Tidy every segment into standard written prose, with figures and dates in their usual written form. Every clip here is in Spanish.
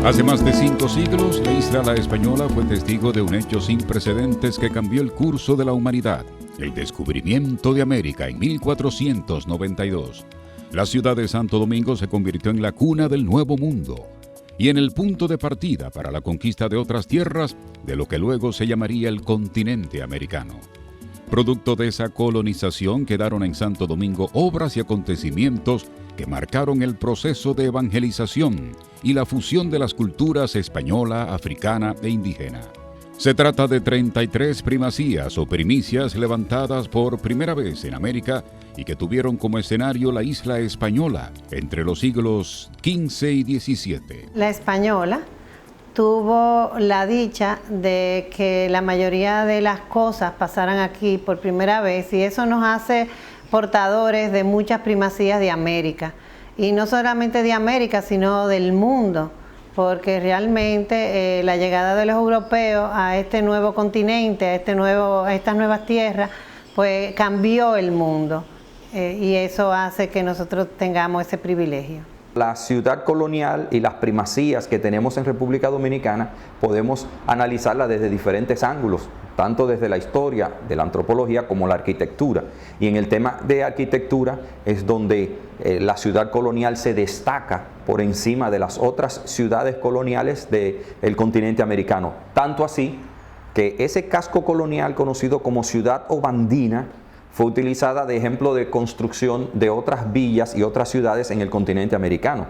Hace más de 5 siglos, la isla La Española fue testigo de un hecho sin precedentes que cambió el curso de la humanidad, el descubrimiento de América en 1492. La ciudad de Santo Domingo se convirtió en la cuna del Nuevo Mundo y en el punto de partida para la conquista de otras tierras de lo que luego se llamaría el continente americano. Producto de esa colonización quedaron en Santo Domingo obras y acontecimientos que marcaron el proceso de evangelización y la fusión de las culturas española, africana e indígena. Se trata de 33 primacías o primicias levantadas por primera vez en América y que tuvieron como escenario la isla española entre los siglos XV y XVII. La Española tuvo la dicha de que la mayoría de las cosas pasaran aquí por primera vez y eso nos hace portadores de muchas primacías de América. Y no solamente de América, sino del mundo, porque realmente la llegada de los europeos a este nuevo continente, a estas nuevas tierras, pues cambió el mundo. Y eso hace que nosotros tengamos ese privilegio. La ciudad colonial y las primacías que tenemos en República Dominicana podemos analizarla desde diferentes ángulos, tanto desde la historia, de la antropología, como la arquitectura. Y en el tema de arquitectura es donde la ciudad colonial se destaca por encima de las otras ciudades coloniales del continente americano. Tanto así que ese casco colonial conocido como Ciudad Obandina fue utilizada de ejemplo de construcción de otras villas y otras ciudades en el continente americano.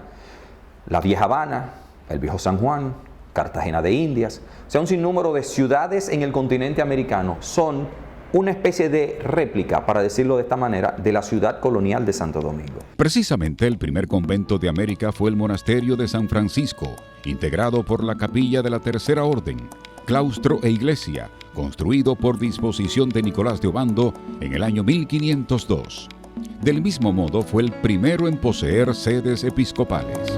La Vieja Habana, el Viejo San Juan, Cartagena de Indias, o sea, un sinnúmero de ciudades en el continente americano son una especie de réplica, para decirlo de esta manera, de la ciudad colonial de Santo Domingo. Precisamente el primer convento de América fue el monasterio de San Francisco, integrado por la capilla de la Tercera Orden, claustro e iglesia, construido por disposición de Nicolás de Obando en el año 1502. Del mismo modo, fue el primero en poseer sedes episcopales.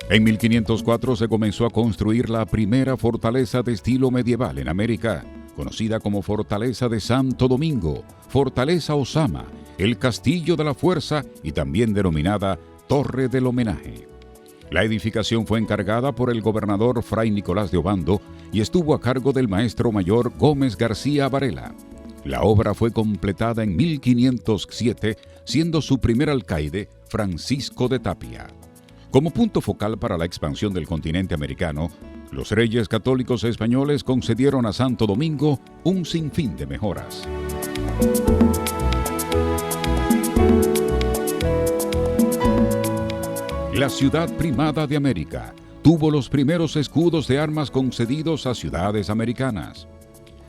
En 1504 se comenzó a construir la primera fortaleza de estilo medieval en América, conocida como Fortaleza de Santo Domingo, Fortaleza Osama, el Castillo de la Fuerza y también denominada Torre del Homenaje. La edificación fue encargada por el gobernador Fray Nicolás de Obando y estuvo a cargo del maestro mayor Gómez García Varela. La obra fue completada en 1507, siendo su primer alcaide Francisco de Tapia. Como punto focal para la expansión del continente americano, los reyes católicos españoles concedieron a Santo Domingo un sinfín de mejoras. La ciudad primada de América tuvo los primeros escudos de armas concedidos a ciudades americanas.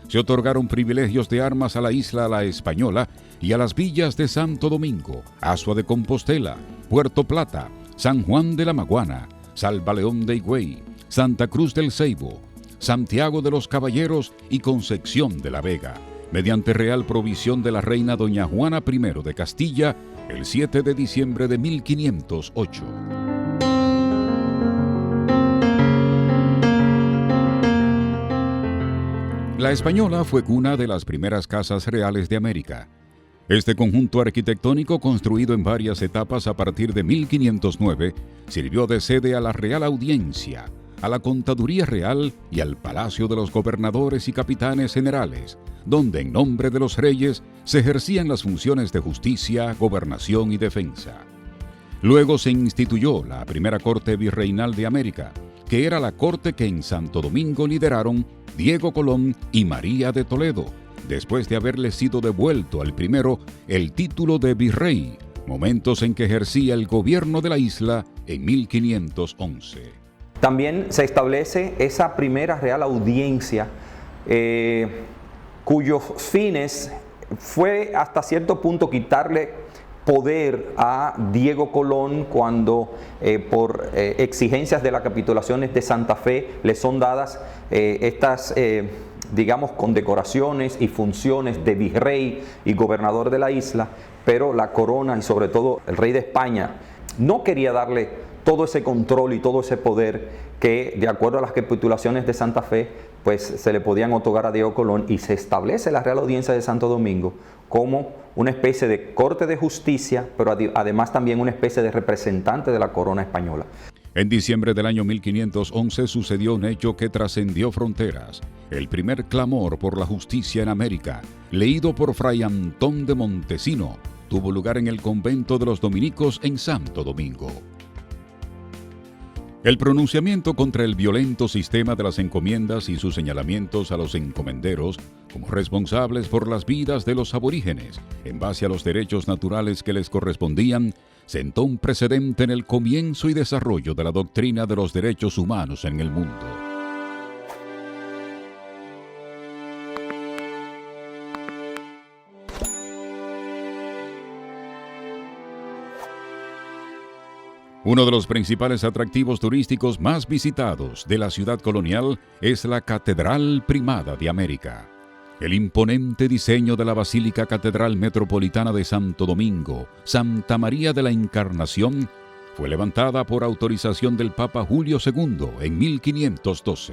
Se otorgaron privilegios de armas a la isla La Española y a las villas de Santo Domingo, Asua de Compostela, Puerto Plata, San Juan de la Maguana, Salvaleón de Higüey, Santa Cruz del Ceibo, Santiago de los Caballeros y Concepción de la Vega, mediante real provisión de la reina doña Juana I de Castilla, el 7 de diciembre de 1508. La Española fue cuna de las primeras casas reales de América. Este conjunto arquitectónico, construido en varias etapas a partir de 1509, sirvió de sede a la Real Audiencia, a la Contaduría Real y al Palacio de los Gobernadores y Capitanes Generales, donde en nombre de los reyes se ejercían las funciones de justicia, gobernación y defensa. Luego se instituyó la primera Corte Virreinal de América, que era la corte que en Santo Domingo lideraron Diego Colón y María de Toledo, después de haberle sido devuelto al primero el título de virrey, momentos en que ejercía el gobierno de la isla en 1511. También se establece esa primera Real Audiencia, cuyos fines fue hasta cierto punto quitarle poder a Diego Colón cuando por exigencias de las capitulaciones de Santa Fe le son dadas estas digamos, condecoraciones y funciones de virrey y gobernador de la isla, pero la corona y sobre todo el rey de España no quería darle todo ese control y todo ese poder que, de acuerdo a las capitulaciones de Santa Fe, pues se le podían otorgar a Diego Colón, y se establece la Real Audiencia de Santo Domingo como una especie de corte de justicia, pero además también una especie de representante de la corona española. En diciembre del año 1511 sucedió un hecho que trascendió fronteras. El primer clamor por la justicia en América, leído por Fray Antón de Montesino, tuvo lugar en el convento de los dominicos en Santo Domingo. El pronunciamiento contra el violento sistema de las encomiendas y sus señalamientos a los encomenderos como responsables por las vidas de los aborígenes, en base a los derechos naturales que les correspondían, sentó un precedente en el comienzo y desarrollo de la doctrina de los derechos humanos en el mundo. Uno de los principales atractivos turísticos más visitados de la ciudad colonial es la Catedral Primada de América. El imponente diseño de la Basílica Catedral Metropolitana de Santo Domingo, Santa María de la Encarnación, fue levantada por autorización del Papa Julio II en 1512.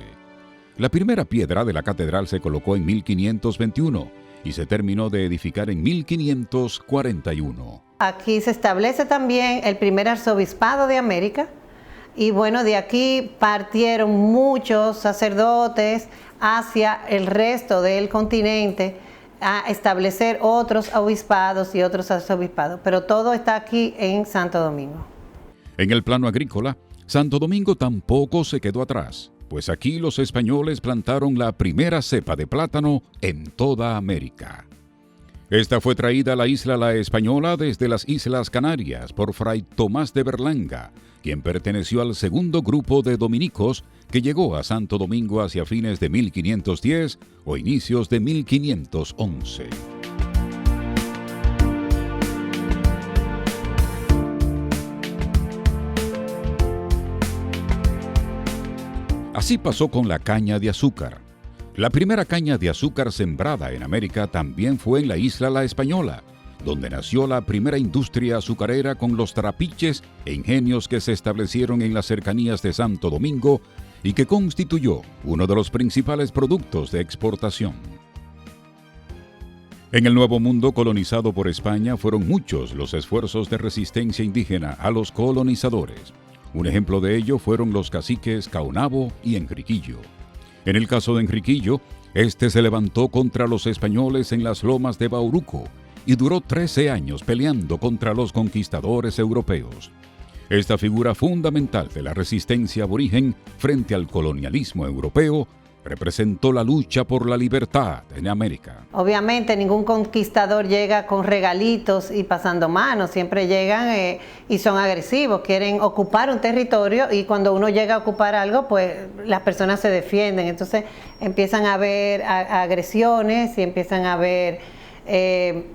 La primera piedra de la catedral se colocó en 1521 y se terminó de edificar en 1541. Aquí se establece también el primer arzobispado de América, y bueno, de aquí partieron muchos sacerdotes hacia el resto del continente a establecer otros obispados y otros arzobispados, pero todo está aquí en Santo Domingo. En el plano agrícola, Santo Domingo tampoco se quedó atrás, pues aquí los españoles plantaron la primera cepa de plátano en toda América. Esta fue traída a la isla La Española desde las Islas Canarias por Fray Tomás de Berlanga, quien perteneció al segundo grupo de dominicos que llegó a Santo Domingo hacia fines de 1510 o inicios de 1511. Así pasó con la caña de azúcar. La primera caña de azúcar sembrada en América también fue en la isla La Española, donde nació la primera industria azucarera con los trapiches e ingenios que se establecieron en las cercanías de Santo Domingo y que constituyó uno de los principales productos de exportación. En el Nuevo Mundo colonizado por España fueron muchos los esfuerzos de resistencia indígena a los colonizadores. Un ejemplo de ello fueron los caciques Caonabo y Enriquillo. En el caso de Enriquillo, este se levantó contra los españoles en las lomas de Bauruco y duró 13 años peleando contra los conquistadores europeos. Esta figura fundamental de la resistencia aborigen frente al colonialismo europeo representó la lucha por la libertad en América. Obviamente ningún conquistador llega con regalitos y pasando manos, siempre llegan y son agresivos, quieren ocupar un territorio, y cuando uno llega a ocupar algo, pues las personas se defienden, entonces empiezan a haber agresiones y empiezan a haber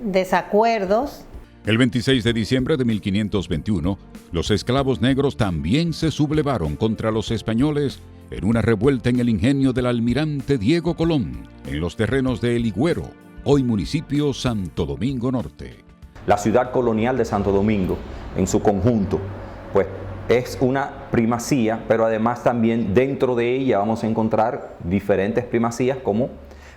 desacuerdos. El 26 de diciembre de 1521, los esclavos negros también se sublevaron contra los españoles en una revuelta en el ingenio del almirante Diego Colón, en los terrenos de El Higüero, hoy municipio Santo Domingo Norte. La ciudad colonial de Santo Domingo, en su conjunto, pues es una primacía, pero además también dentro de ella vamos a encontrar diferentes primacías, como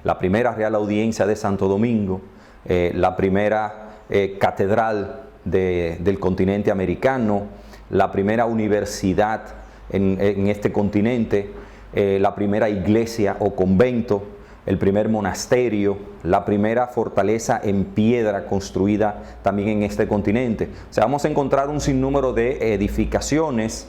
la primera Real Audiencia de Santo Domingo, la primera catedral del continente americano, la primera universidad en este continente, la primera iglesia o convento, el primer monasterio, la primera fortaleza en piedra construida también en este continente. O sea, vamos a encontrar un sinnúmero de edificaciones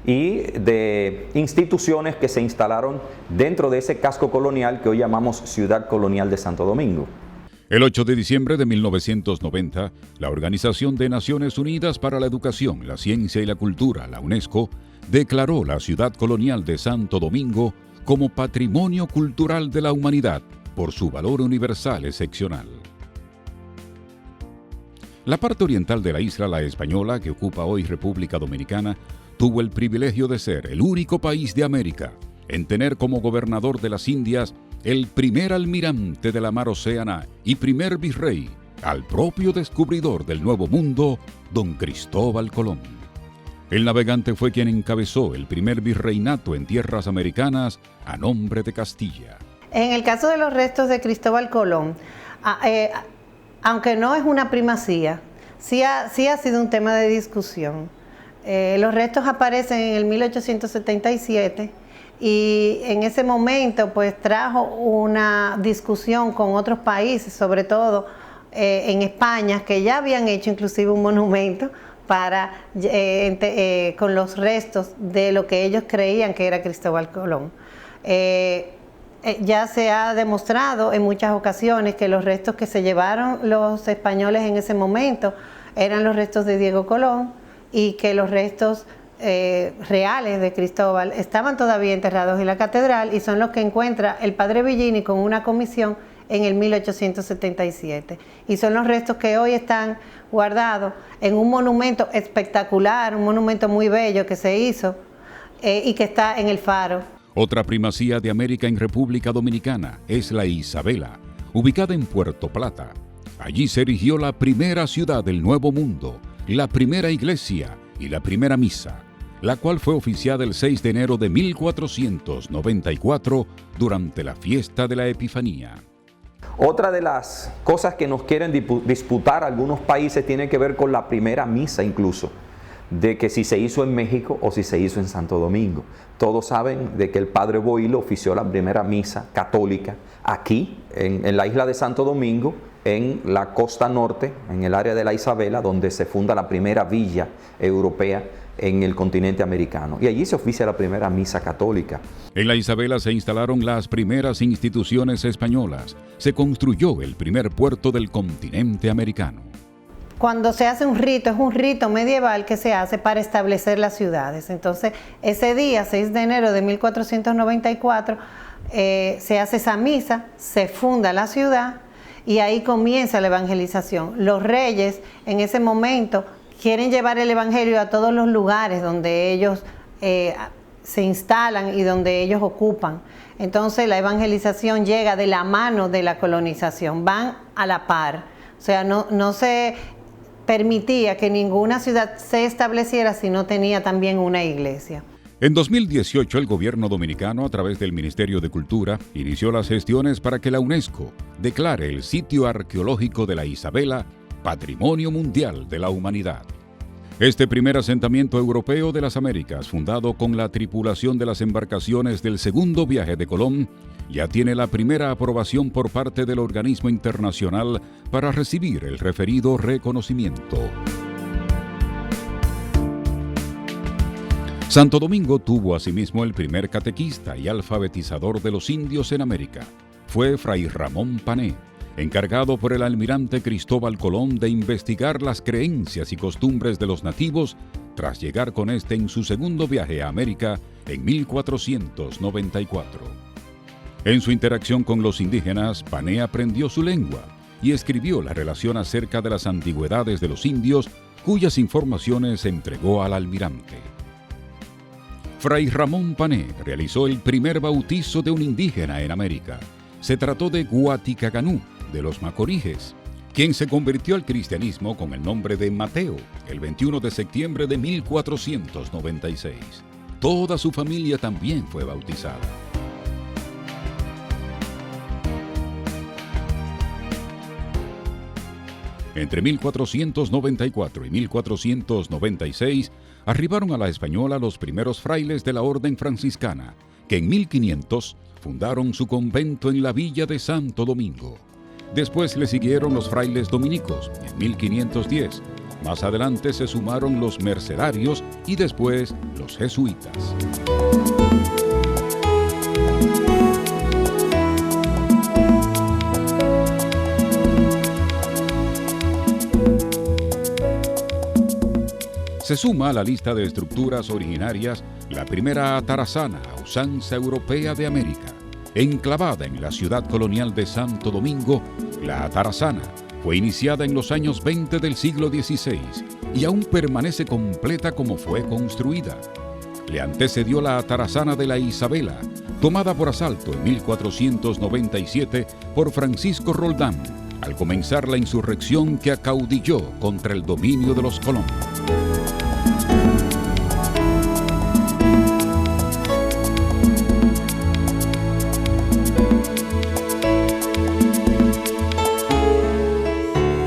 y de instituciones que se instalaron dentro de ese casco colonial que hoy llamamos Ciudad Colonial de Santo Domingo. El 8 de diciembre de 1990, la Organización de Naciones Unidas para la Educación, la Ciencia y la Cultura, la UNESCO, declaró la ciudad colonial de Santo Domingo como Patrimonio Cultural de la Humanidad por su valor universal excepcional. La parte oriental de la isla La Española, que ocupa hoy República Dominicana, tuvo el privilegio de ser el único país de América en tener como gobernador de las Indias el primer almirante de la mar Océana y primer virrey, al propio descubridor del Nuevo Mundo, don Cristóbal Colón. El navegante fue quien encabezó el primer virreinato en tierras americanas a nombre de Castilla. En el caso de los restos de Cristóbal Colón, aunque no es una primacía, sí ha sido un tema de discusión. Los restos aparecen en el 1877 y en ese momento pues trajo una discusión con otros países, sobre todo en España, que ya habían hecho inclusive un monumento con los restos de lo que ellos creían que era Cristóbal Colón. Ya se ha demostrado en muchas ocasiones que los restos que se llevaron los españoles en ese momento eran los restos de Diego Colón y que los restos reales de Cristóbal estaban todavía enterrados en la catedral y son los que encuentra el padre Villini con una comisión en el 1877. Y son los restos que hoy están guardados en un monumento espectacular, un monumento muy bello que se hizo y que está en el Faro. Otra primacía de América en República Dominicana es la Isabela, ubicada en Puerto Plata. Allí se erigió la primera ciudad del Nuevo Mundo, la primera iglesia y la primera misa, la cual fue oficiada el 6 de enero de 1494 durante la fiesta de la Epifanía. Otra de las cosas que nos quieren disputar algunos países tiene que ver con la primera misa incluso, de que si se hizo en México o si se hizo en Santo Domingo. Todos saben de que el padre Boilo ofició la primera misa católica aquí, en la isla de Santo Domingo, en la costa norte, en el área de la Isabela, donde se funda la primera villa europea en el continente americano. Y allí se oficia la primera misa católica. En la Isabela se instalaron las primeras instituciones españolas. Se construyó el primer puerto del continente americano. Cuando se hace un rito, es un rito medieval que se hace para establecer las ciudades. Entonces, ese día, 6 de enero de 1494, se hace esa misa, se funda la ciudad y ahí comienza la evangelización. Los reyes, en ese momento, quieren llevar el evangelio a todos los lugares donde ellos se instalan y donde ellos ocupan. Entonces, la evangelización llega de la mano de la colonización, van a la par. O sea, no se permitía que ninguna ciudad se estableciera si no tenía también una iglesia. En 2018, el gobierno dominicano, a través del Ministerio de Cultura, inició las gestiones para que la UNESCO declare el sitio arqueológico de la Isabela Patrimonio Mundial de la Humanidad. Este primer asentamiento europeo de las Américas, fundado con la tripulación de las embarcaciones del segundo viaje de Colón, ya tiene la primera aprobación por parte del organismo internacional para recibir el referido reconocimiento. Santo Domingo tuvo asimismo el primer catequista y alfabetizador de los indios en América. Fue Fray Ramón Pané, encargado por el almirante Cristóbal Colón de investigar las creencias y costumbres de los nativos tras llegar con este en su segundo viaje a América en 1494. En su interacción con los indígenas, Pané aprendió su lengua y escribió la relación acerca de las antigüedades de los indios, cuyas informaciones entregó al almirante. Fray Ramón Pané realizó el primer bautizo de un indígena en América. Se trató de Guaticaganú, de los Macoriges, quien se convirtió al cristianismo con el nombre de Mateo el 21 de septiembre de 1496. Toda su familia también fue bautizada. Entre 1494 y 1496 arribaron a la Española los primeros frailes de la Orden Franciscana, que en 1500 fundaron su convento en la villa de Santo Domingo. Después le siguieron los frailes dominicos en 1510. Más adelante se sumaron los mercedarios y después los jesuitas. Se suma a la lista de estructuras originarias la primera atarazana a usanza europea de América. Enclavada en la ciudad colonial de Santo Domingo, la atarazana fue iniciada en los años 20 del siglo XVI y aún permanece completa como fue construida. le antecedió la atarazana de la Isabela, tomada por asalto en 1497 por Francisco Roldán, al comenzar la insurrección que acaudilló contra el dominio de los colonos.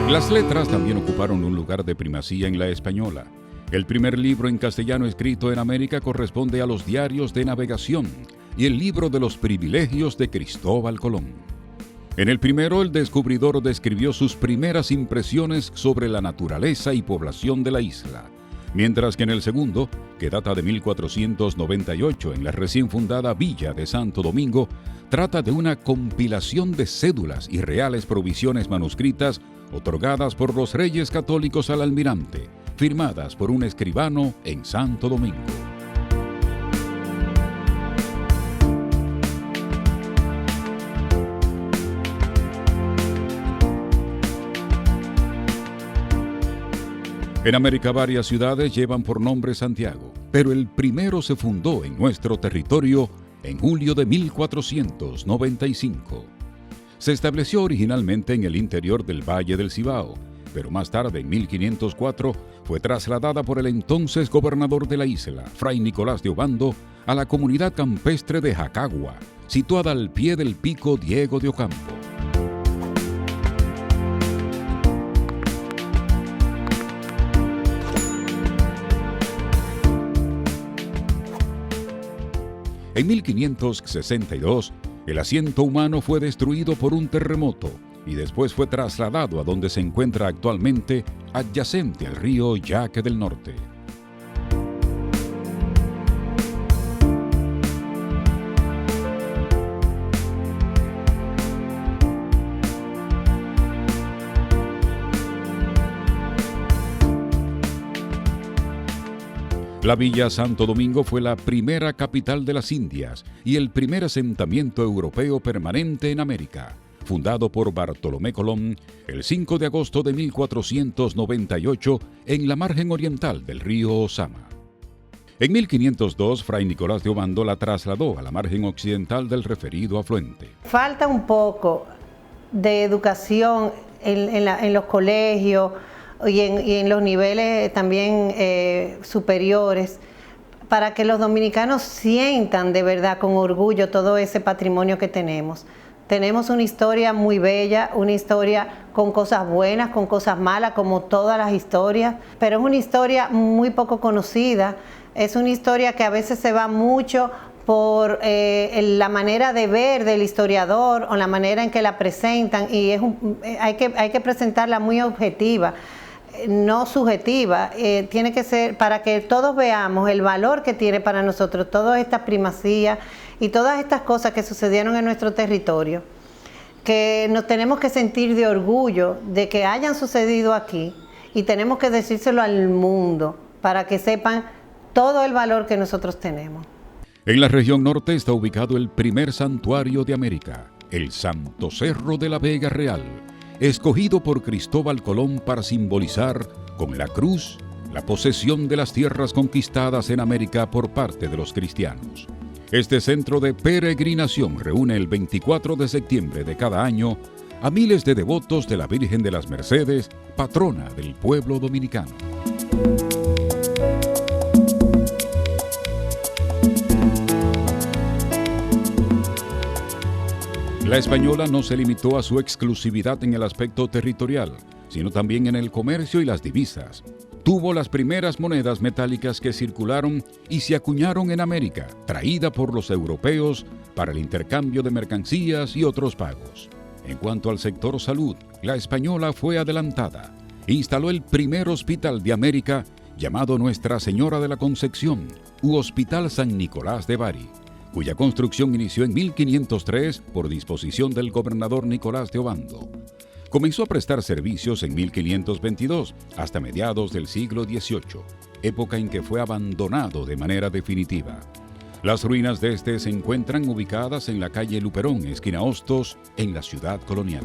Las letras también ocuparon un lugar de primacía en la española. El primer libro en castellano escrito en América corresponde a los diarios de navegación y el libro de los privilegios de Cristóbal Colón. En el primero, el descubridor describió sus primeras impresiones sobre la naturaleza y población de la isla, mientras que en el segundo, que data de 1498 en la recién fundada villa de Santo Domingo, trata de una compilación de cédulas y reales provisiones manuscritas otorgadas por los reyes católicos al almirante, firmadas por un escribano en Santo Domingo. En América varias ciudades llevan por nombre Santiago, pero el primero se fundó en nuestro territorio en julio de 1495. Se estableció originalmente en el interior del Valle del Cibao, pero más tarde, en 1504, fue trasladada por el entonces gobernador de la isla, Fray Nicolás de Obando, a la comunidad campestre de Jacagua, situada al pie del pico Diego de Ocampo. En 1562, el asiento humano fue destruido por un terremoto y después fue trasladado a donde se encuentra actualmente, adyacente al río Yaque del Norte. La Villa Santo Domingo fue la primera capital de las Indias y el primer asentamiento europeo permanente en América, fundado por Bartolomé Colón el 5 de agosto de 1498 en la margen oriental del río Osama. En 1502, Fray Nicolás de Obando la trasladó a la margen occidental del referido afluente. Falta un poco de educación en los colegios y en los niveles también superiores, para que los dominicanos sientan de verdad con orgullo todo ese patrimonio que tenemos. Tenemos una historia muy bella, una historia con cosas buenas, con cosas malas, como todas las historias, pero es una historia muy poco conocida, es una historia que a veces se va mucho por la manera de ver del historiador o la manera en que la presentan, y hay que presentarla muy objetiva, no subjetiva. Tiene que ser para que todos veamos el valor que tiene para nosotros toda esta primacía y todas estas cosas que sucedieron en nuestro territorio, que nos tenemos que sentir de orgullo de que hayan sucedido aquí, y tenemos que decírselo al mundo para que sepan todo el valor que nosotros tenemos. En la región norte está ubicado el primer santuario de América, el Santo Cerro de la Vega Real, escogido por Cristóbal Colón para simbolizar con la cruz la posesión de las tierras conquistadas en América por parte de los cristianos. Este centro de peregrinación reúne el 24 de septiembre de cada año a miles de devotos de la Virgen de las Mercedes, patrona del pueblo dominicano. La española no se limitó a su exclusividad en el aspecto territorial, sino también en el comercio y las divisas. Tuvo las primeras monedas metálicas que circularon y se acuñaron en América, traída por los europeos para el intercambio de mercancías y otros pagos. En cuanto al sector salud, la española fue adelantada. Instaló el primer hospital de América, llamado Nuestra Señora de la Concepción, u Hospital San Nicolás de Bari, cuya construcción inició en 1503 por disposición del gobernador Nicolás de Obando. Comenzó a prestar servicios en 1522 hasta mediados del siglo XVIII, época en que fue abandonado de manera definitiva. Las ruinas de este se encuentran ubicadas en la calle Luperón, esquina Hostos, en la ciudad colonial.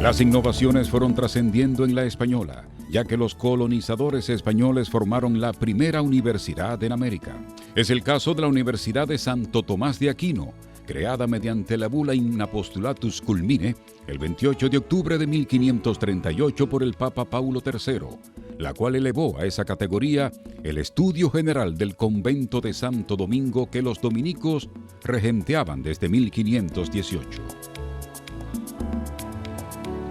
Las innovaciones fueron trascendiendo en la española, ya que los colonizadores españoles formaron la primera universidad en América. Es el caso de la Universidad de Santo Tomás de Aquino, creada mediante la bula In Apostolatus Culmine el 28 de octubre de 1538 por el Papa Paulo III, la cual elevó a esa categoría el estudio general del convento de Santo Domingo que los dominicos regenteaban desde 1518.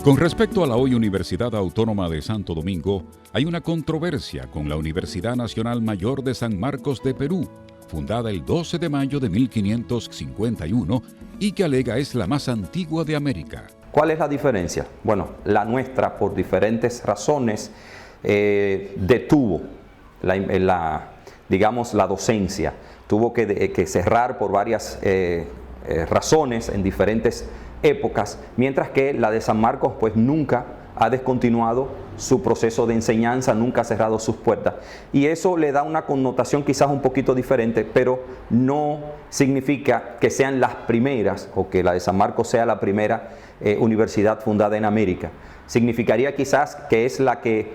Con respecto a la hoy Universidad Autónoma de Santo Domingo, hay una controversia con la Universidad Nacional Mayor de San Marcos de Perú, fundada el 12 de mayo de 1551 y que alega es la más antigua de América. ¿Cuál es la diferencia? Bueno, la nuestra, por diferentes razones, detuvo la docencia. Tuvo que cerrar por varias razones en diferentes épocas, mientras que la de San Marcos pues nunca ha descontinuado su proceso de enseñanza, nunca ha cerrado sus puertas. Y eso le da una connotación quizás un poquito diferente, pero no significa que sean las primeras o que la de San Marcos sea la primera universidad fundada en América. Significaría quizás que es la que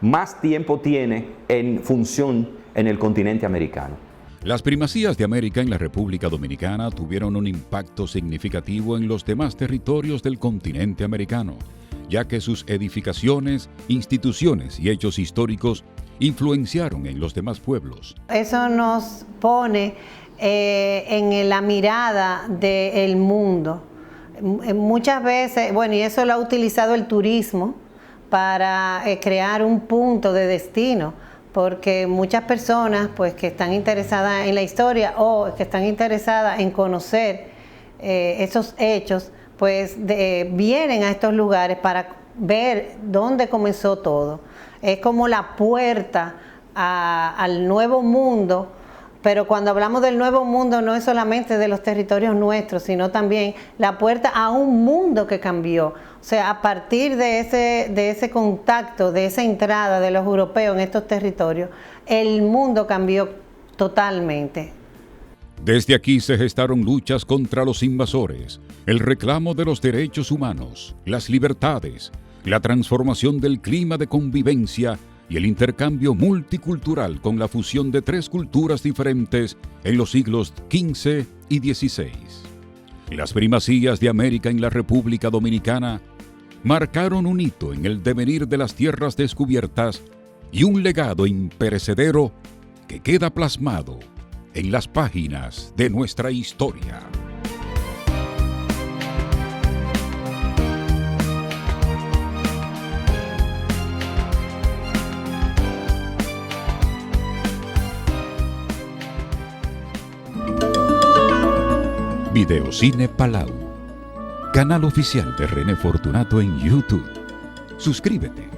más tiempo tiene en función en el continente americano. Las primacías de América en la República Dominicana tuvieron un impacto significativo en los demás territorios del continente americano, ya que sus edificaciones, instituciones y hechos históricos influenciaron en los demás pueblos. Eso nos pone en la mirada del mundo. Muchas veces, bueno, y eso lo ha utilizado el turismo para crear un punto de destino, porque muchas personas pues que están interesadas en la historia o que están interesadas en conocer esos hechos, pues vienen a estos lugares para ver dónde comenzó todo. Es como la puerta al nuevo mundo, pero cuando hablamos del nuevo mundo no es solamente de los territorios nuestros, sino también la puerta a un mundo que cambió. O sea, a partir de ese contacto, de esa entrada de los europeos en estos territorios, el mundo cambió totalmente. Desde aquí se gestaron luchas contra los invasores, el reclamo de los derechos humanos, las libertades, la transformación del clima de convivencia y el intercambio multicultural con la fusión de tres culturas diferentes en los siglos XV y XVI. Las primacías de América en la República Dominicana marcaron un hito en el devenir de las tierras descubiertas y un legado imperecedero que queda plasmado en las páginas de nuestra historia. Videocine Palau, canal oficial de René Fortunato en YouTube. Suscríbete.